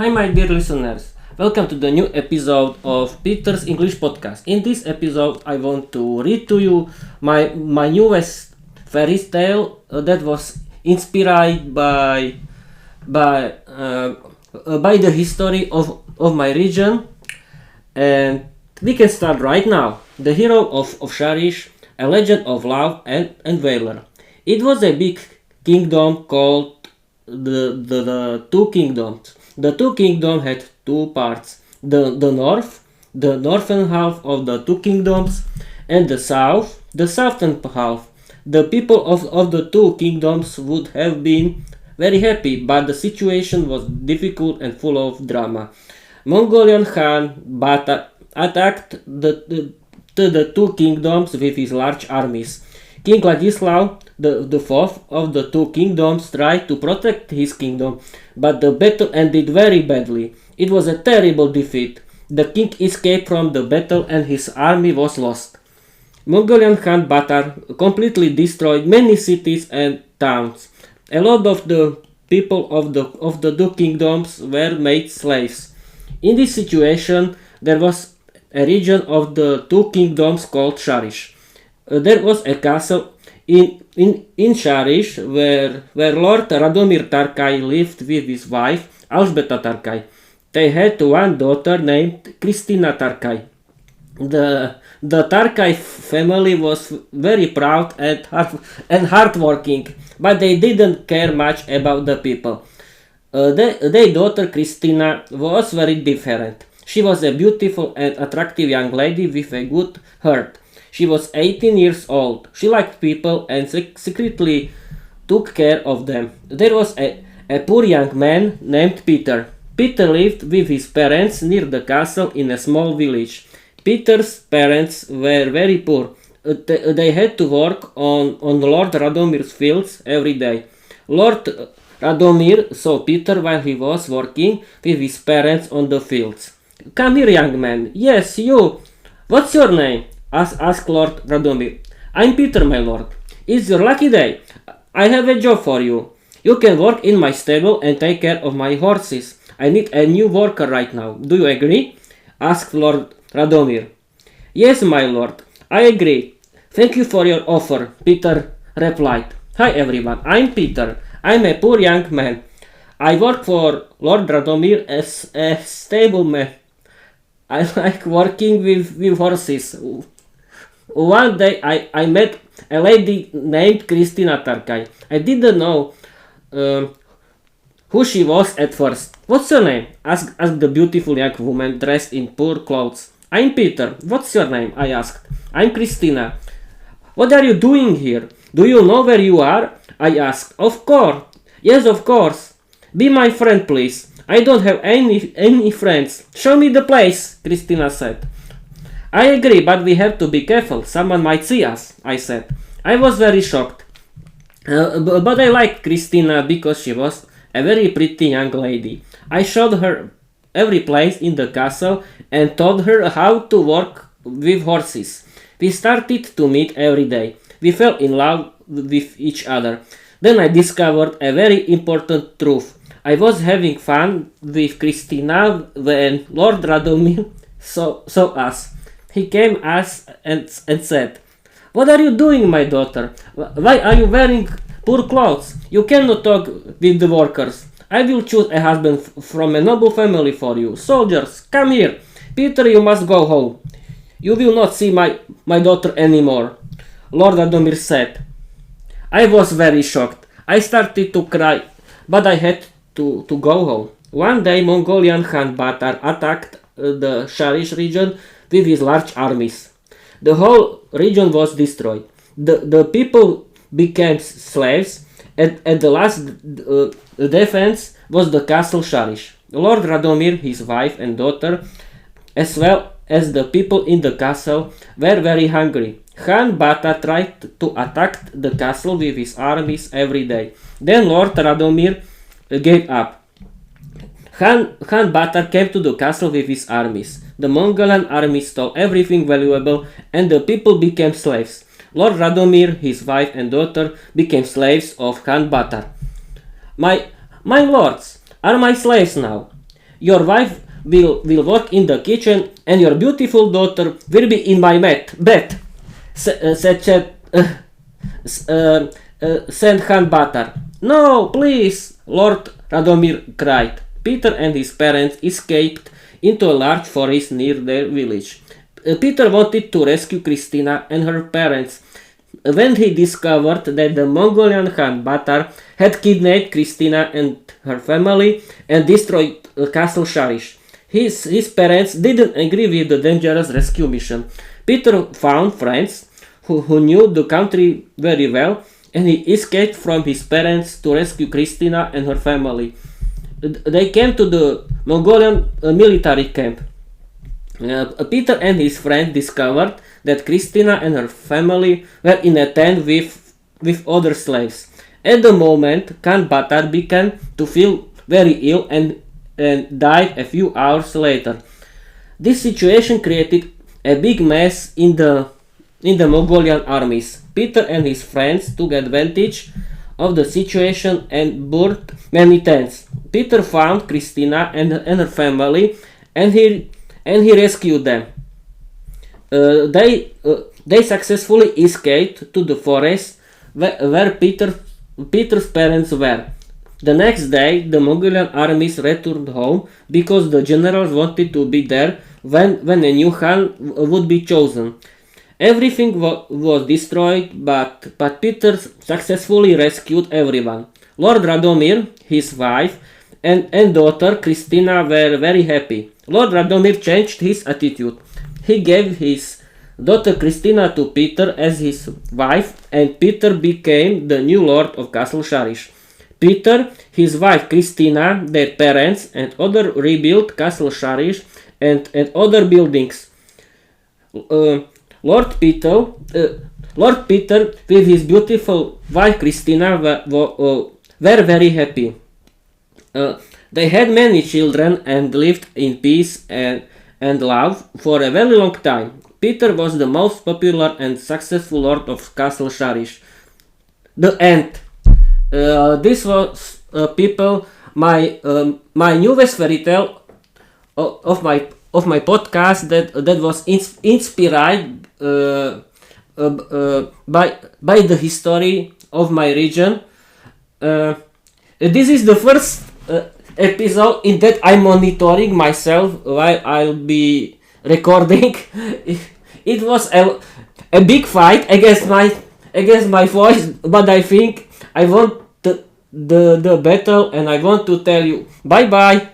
Hi, my dear listeners. Welcome to the new episode of Peter's English podcast. In this episode, I want to read to you my newest fairy tale that was inspired by the history of my region, and we can start right now. The hero of Šariš, a legend of love and valor. It was a big kingdom called the Two Kingdoms. The Two Kingdoms had two parts: the north, the northern half of the Two Kingdoms, and the south, the southern half. The people of the Two Kingdoms would have been very happy, but the situation was difficult and full of drama. Mongolian Khan Baatar attacked the Two Kingdoms with his large armies. King Ladislav, the fourth of the Two Kingdoms, tried to protect his kingdom, but the battle ended very badly. It was a terrible defeat. The king escaped from the battle and his army was lost. Mongolian Khan Baatar completely destroyed many cities and towns. A lot of the people of the Two Kingdoms were made slaves. In this situation, there was a region of the Two Kingdoms called Šariš. There was a castle in Šariš where Lord Radomir Tarkay lived with his wife Alžbeta Tarkay. They had one daughter named Kristína Tarkay. The Tarkay family was very proud and hardworking, but they didn't care much about the people. Their daughter Kristína was very different. She was a beautiful and attractive young lady with a good heart. She was 18 years old. She liked people and secretly took care of them. There was a poor young man named Peter. Peter lived with his parents near the castle in a small village. Peter's parents were very poor. They had to work on Lord Radomir's fields every day. Lord Radomir saw Peter while he was working with his parents on the fields. "Come here, young man." "Yes, you. What's your name?" asked Lord Radomir. "I'm Peter, my lord." "It's your lucky day. I have a job for you. You can work in my stable and take care of my horses. I need a new worker right now. Do you agree?" asked Lord Radomir. "Yes, my lord, I agree. Thank you for your offer," Peter replied. "Hi everyone, I'm Peter. I'm a poor young man. I work for Lord Radomir as a stableman. I like working with horses. One day I met a lady named Kristína Tarkay. I didn't know who she was at first." "What's your name?" asked the beautiful young woman dressed in poor clothes. "I'm Peter. What's your name?" I asked. "I'm Kristína." "What are you doing here? Do you know where you are?" I asked. "Of course. Yes, of course. Be my friend, please. I don't have any friends." "Show me the place," Kristína said. "I agree, but we have to be careful. Someone might see us," I said. I was very shocked. But I liked Kristína because she was a very pretty young lady. I showed her every place in the castle and taught her how to work with horses. We started to meet every day. We fell in love with each other. Then I discovered a very important truth. I was having fun with Kristína when Lord Radomir saw us. He came us and said, "What are you doing, my daughter? Why are you wearing poor clothes? You cannot talk with the workers. I will choose a husband from a noble family for you. Soldiers, come here. Peter, you must go home. You will not see my daughter anymore," Lord Radomir said. I was very shocked. I started to cry, but I had to go home. One day Mongolian Khan Baatar attacked the Šariš region with his large armies. The whole region was destroyed. The people became slaves, and the last defense was the castle Šariš. Lord Radomir, his wife and daughter, as well as the people in the castle, were very hungry. Khan Baatar tried to attack the castle with his armies every day. Then Lord Radomir gave up. Khan Baatar came to the castle with his armies. The Mongolian army stole everything valuable and the people became slaves. Lord Radomir, his wife and daughter became slaves of Khan Baatar. My lords are my slaves now. Your wife will work in the kitchen, and your beautiful daughter will be in my bed, said Khan Baatar. No, please, Lord Radomir cried. Peter and his parents escaped into a large forest near their village. Peter wanted to rescue Kristína and her parents. When he discovered that the Mongolian Khan Baatar had kidnapped Kristína and her family and destroyed Castle Šariš, his parents didn't agree with the dangerous rescue mission. Peter found friends who knew the country very well, and he escaped from his parents to rescue Kristína and her family. They came to the Mongolian military camp. Peter and his friend discovered that Kristína and her family were in a tent with other slaves. At the moment, Khan Baatar began to feel very ill and died a few hours later. This situation created a big mess in the Mongolian armies. Peter and his friends took advantage of the situation and burned many tents. Peter found Kristína and her family, and he rescued them. They successfully escaped to the forest where Peter's parents were. The next day, the Mongolian armies returned home because the generals wanted to be there when a new Khan would be chosen. Everything was destroyed, but Peter successfully rescued everyone. Lord Radomir, his wife, and daughter Kristína were very happy. Lord Radomir changed his attitude. He gave his daughter Kristína to Peter as his wife, and Peter became the new lord of Castle Šariš. Peter, his wife Kristína, their parents, and others rebuilt Castle Šariš and other buildings. Lord Peter, with his beautiful wife Kristína, were very happy. They had many children and lived in peace and love for a very long time. Peter was the most popular and successful lord of Castle Šariš. The end. This was, people, my newest fairy tale of my podcast that was inspired by the history of my region. This is the first episode in that I'm monitoring myself while I'll be recording. It was a big fight against my voice, but I think I won the battle, and I want to tell you bye bye.